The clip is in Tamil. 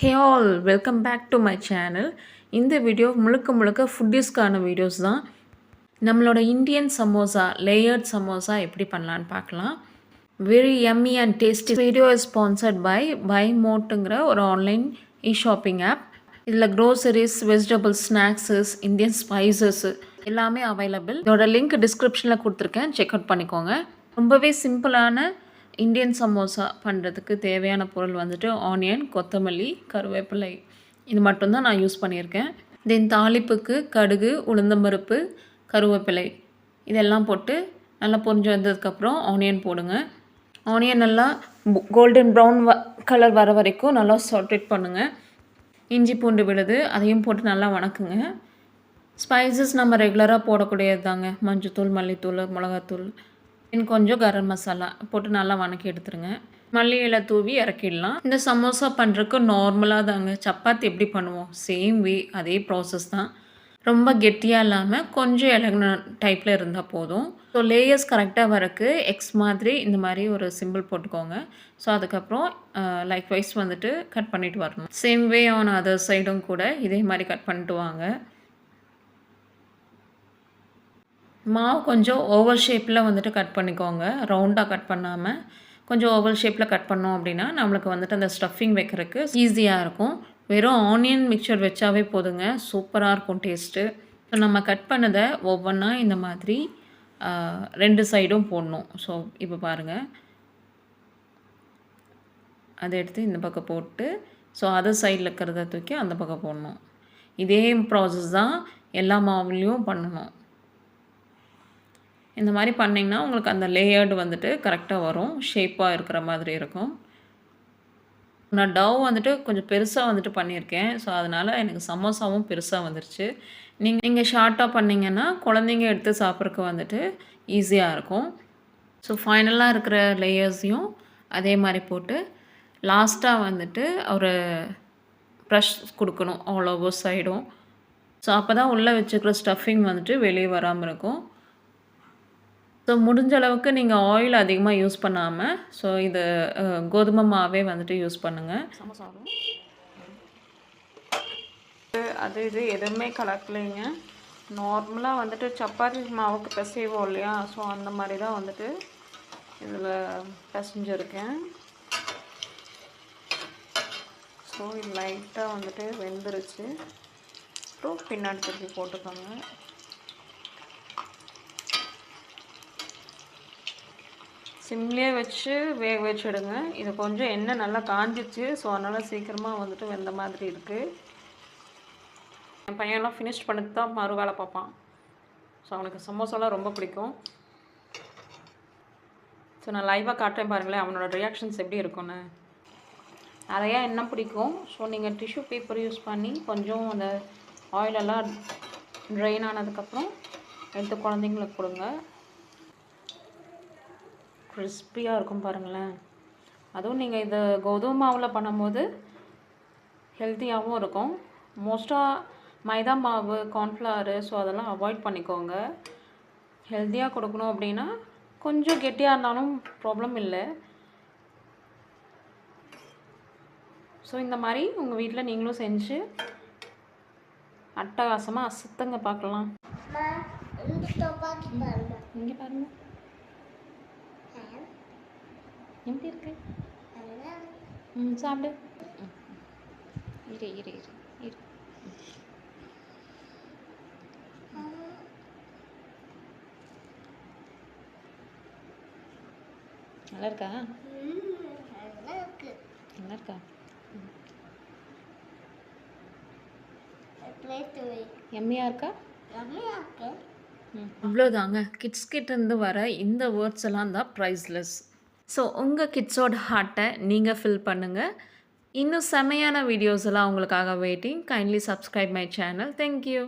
Hey all, welcome back to my channel. இந்த வீடியோ முழுக்க ஃபுட்டீஸ்க்கான வீடியோஸ் தான். நம்மளோட இந்தியன் சமோசா லேயர்ட் சமோசா எப்படி பண்ணலான்னு பார்க்கலாம். Very yummy and tasty. Video is sponsored by பைமோட்டுங்கிற ஒரு ஆன்லைன் ஷாப்பிங் ஆப். இதில் groceries, vegetables, snacks, Indian spices எல்லாமே அவைலபிள். இதோட லிங்க் டிஸ்கிரிப்ஷனில் கொடுத்துருக்கேன், செக் அவுட் பண்ணிக்கோங்க. ரொம்பவே சிம்பிளான இந்தியன் சமோசா பண்ணுறதுக்கு தேவையான பொருள் வந்துட்டு ஆனியன், கொத்தமல்லி, கருவேப்பிலை இது மட்டும்தான் நான் யூஸ் பண்ணியிருக்கேன். தென் தாளிப்புக்கு கடுகு, உளுந்தம்பருப்பு, கருவேப்பிலை இதெல்லாம் போட்டு நல்லா பொரிஞ்சு வந்ததுக்கப்புறம் ஆனியன் போடுங்க. ஆனியன் நல்லா கோல்டன் ப்ரௌன் கலர் வர வரைக்கும் நல்லா சாட்டேட் பண்ணுங்கள். இஞ்சி பூண்டு விழுது அதையும் போட்டு நல்லா வணக்குங்க. ஸ்பைசஸ் நம்ம ரெகுலராக போடக்கூடியது தாங்க. மஞ்சத்தூள், மல்லித்தூள், மிளகாத்தூள், இன்னும் கொஞ்சம் கரம் மசாலா போட்டு நல்லா வணக்கி எடுத்துருங்க. மல்லி இலை தூவி இறக்கிடலாம். இந்த சமோசா பண்ணுறதுக்கு நார்மலாக தாங்க சப்பாத்தி எப்படி பண்ணுவோம் சேம் வே அதே ப்ராசஸ் தான். ரொம்ப கெட்டியாக இல்லாமல் கொஞ்சம் இலகுன டைப்பில் இருந்தால் போதும். ஸோ லேயர்ஸ் கரெக்டாக வரக்கு எக்ஸ் மாதிரி இந்த மாதிரி ஒரு சிம்பிள் போட்டுக்கோங்க. ஸோ அதுக்கப்புறம் லைக் வைஸ் வந்துட்டு கட் பண்ணிவிட்டு வரணும். சேம் வே ஆன் அதர் சைடும் கூட இதே மாதிரி கட் பண்ணிட்டு வாங்க. மாவு கொஞ்சம் ஓவல் ஷேப்பில் வந்துட்டு கட் பண்ணிக்கோங்க. ரவுண்டாக கட் பண்ணாமல் கொஞ்சம் ஓவல் ஷேப்பில் கட் பண்ணோம் அப்படின்னா நம்மளுக்கு வந்துட்டு அந்த ஸ்டஃபிங் வைக்கிறதுக்கு ஈஸியாக இருக்கும். வெறும் ஆனியன் மிக்சர் வச்சாவே போதுங்க, சூப்பராக இருக்கும் டேஸ்ட்டு. ஸோ நம்ம கட் பண்ணதை ஒவ்வொன்றா இந்த மாதிரி 2 சைடும் போடணும். ஸோ இப்போ பாருங்கள், அதை எடுத்து இந்த பக்கம் போட்டு ஸோ அதர் சைடில் இருக்கிறத தூக்கி அந்த பக்கம் போடணும். இதே ப்ராசஸ் தான் எல்லா மாவுலேயும் பண்ணணும். இந்த மாதிரி பண்ணிங்கன்னா உங்களுக்கு அந்த லேயர்டு வந்துட்டு கரெக்டாக வரும், ஷேப்பாக இருக்கிற மாதிரி இருக்கும். நான் டவ் வந்துட்டு கொஞ்சம் பெருசாக வந்துட்டு பண்ணியிருக்கேன். ஸோ அதனால் எனக்கு சமோசாவும் பெருசாக வந்துருச்சு. நீங்கள் ஷார்ட்டாக பண்ணிங்கன்னா குழந்தைங்க எடுத்து சாப்பிட்றதுக்கு வந்துட்டு ஈஸியாக இருக்கும். ஸோ ஃபைனலாக இருக்கிற லேயர்ஸையும் அதே மாதிரி போட்டு லாஸ்ட்டாக வந்துட்டு ஒரு ப்ரஷ் கொடுக்கணும் ஆல் ஓவர் சைடும். ஸோ அப்போ தான் உள்ளே வச்சுக்கிற ஸ்டஃபிங் வந்துட்டு வெளியே வராமல் இருக்கும். ஸோ முடிஞ்ச அளவுக்கு நீங்கள் ஆயில் அதிகமாக யூஸ் பண்ணாமல் ஸோ இது கோதுமை மாவே வந்துட்டு யூஸ் பண்ணுங்கள். சமோசாவும் அது இது எதுவுமே கலக்கலைங்க. நார்மலாக வந்துட்டு சப்பாத்தி மாவுக்கு பிசைவோம் இல்லையா, ஸோ அந்த மாதிரி தான் வந்துட்டு இதில் பிசைஞ்சிருக்கேன். ஸோ இது லைட்டாக வந்துட்டு வெந்துருச்சு. அப்புறம் பின்னாடி திருப்பி போட்டுக்கோங்க. சிம்லேயே வச்சு வேக வச்சுடுங்க. இது கொஞ்சம் எண்ணெய் நல்லா காஞ்சிச்சு, ஸோ அதனால் சீக்கிரமாக வந்துட்டு வெந்த மாதிரி இருக்குது. என் பையன்லாம் ஃபினிஷ் பண்ணிட்டு தான் மறு வேலை பார்ப்பான். ஸோ அவனுக்கு சமோசாலாம் ரொம்ப பிடிக்கும். ஸோ நான் லைவாக காட்டுறேன் பாருங்களேன் அவனோட ரியாக்ஷன்ஸ் எப்படி இருக்குன்னு. நிறையா எண்ணெய் பிடிக்கும். ஸோ நீங்கள் டிஷ்யூ பேப்பர் யூஸ் பண்ணி கொஞ்சம் அந்த ஆயிலெல்லாம் ட்ரைன் ஆனதுக்கப்புறம் எடுத்து குழந்தைங்களுக்கு கொடுங்க. கிறிஸ்பியாக இருக்கும் பாருங்களேன். அதுவும் நீங்கள் இது கோதுமை மாவில் பண்ணும்போது ஹெல்த்தியாகவும் இருக்கும். மோஸ்ட்டாக மைதா மாவு, கார்ன்ஃப்ளவரு ஸோ அதெல்லாம் அவாய்ட் பண்ணிக்கோங்க. ஹெல்த்தியாக கொடுக்கணும் அப்படின்னா கொஞ்சம் கெட்டியாக இருந்தாலும் ப்ராப்ளம் இல்லை. ஸோ இந்த மாதிரி உங்கள் வீட்டில் நீங்களும் செஞ்சு அட்டகாசமாக அசத்துங்க பார்க்கலாம். இங்கே பாருங்கள் எப்படி இருக்கு. சாப்பிடு. இரு இரு இரு இரு. நல்லா இருக்கா? நல்லா இருக்கா? எம்மியாக இருக்கா? அவ்வளோதாங்க. கிட்ஸ் கிட்டேருந்து வர இந்த வேர்ட்ஸ் எல்லாம் தான் ப்ரைஸ்லெஸ். ஸோ உங்கள் கிட்ஸோட ஹார்ட்டை நீங்கள் ஃபில் பண்ணுங்கள். இன்னும் செமையான வீடியோஸ் எல்லாம் உங்களுக்காக waiting. Kindly subscribe my channel. Thank you.